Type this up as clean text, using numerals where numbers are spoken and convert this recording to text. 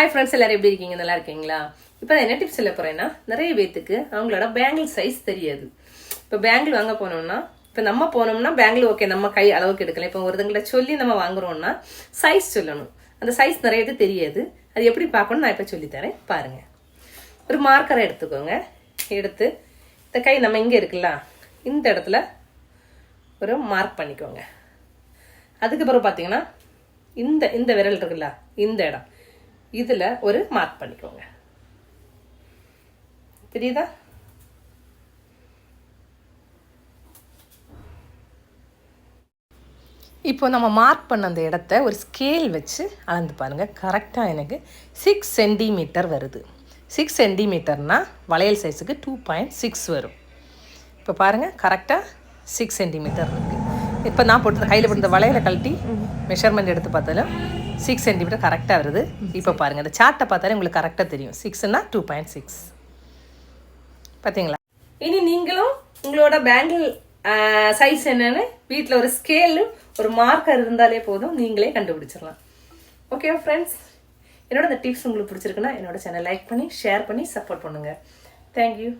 Hi friends, எல்லாரும் எப்படி இருக்கீங்க? நல்லா இருக்கீங்களா? இப்போ நான் என்ன டிப்ஸ் சொல்ல போறேன்னா, நிறைய பேத்துக்கு அவங்களோட பேங்கிள் சைஸ் தெரியாது. இப்போ பேங்கிள் வாங்க போனோம்னா, இப்போ நம்ம போனோம்னா பேங்கிள் ஓகே நம்ம கை அளவுக்கு எடுக்கலாம். இப்போ ஒருத்தங்களை சொல்லி நம்ம வாங்குறோம்னா சைஸ் சொல்லணும். அந்த சைஸ் நிறைய பேருக்கு தெரியாது. அது எப்படி பார்க்கணும் நான் இப்போ சொல்லித்தரேன் பாருங்க. ஒரு மார்க்கரை எடுத்துக்கோங்க. எடுத்து இந்த கை நம்ம இங்கே இருக்குல்ல, இந்த இடத்துல ஒரு மார்க் பண்ணிக்கோங்க. அதுக்கப்புறம் பார்த்தீங்கன்னா இந்த இந்த விரல் இருக்குல்ல, இந்த இடம் இதுல ஒரு மார்க் பண்ணிக்கோங்க. தெரியுதா? இப்போ நம்ம மார்க் பண்ண அந்த இடத்த ஒரு ஸ்கேல் வச்சு அளந்து பாருங்க. கரெக்டாக எனக்கு 6 சென்டிமீட்டர் வருது. 6 சென்டிமீட்டர்னா வளையல் சைஸுக்கு 2.6 வரும். இப்போ பாருங்கள், கரெக்டாக 6 சென்டிமீட்டர் இருக்குது. இப்போ நான் போட்டு கையில் போட்டு வளையலை கழட்டி மெஷர்மெண்ட் எடுத்து பார்த்தாலும் 6 சென்டிமீட்டர் கரெக்டாக வருது. இப்போ பாருங்கள், இந்த சார்ட்டை பார்த்தாலே உங்களுக்கு கரெக்டாக தெரியும். 6ன்னா 2.6 பார்த்தீங்களா? இனி நீங்களும் உங்களோட பேங்கிள் சைஸ் என்னன்னு வீட்டில் ஒரு ஸ்கேலு ஒரு மார்க்கர் இருந்தாலே போதும், நீங்களே கண்டுபிடிச்சிடலாம். ஓகே ஃப்ரெண்ட்ஸ், என்னோட இந்த டிப்ஸ் உங்களுக்கு பிடிச்சிருக்குன்னா என்னோட சேனல் லைக் பண்ணி ஷேர் பண்ணி சப்போர்ட் பண்ணுங்கள். தேங்க்யூ.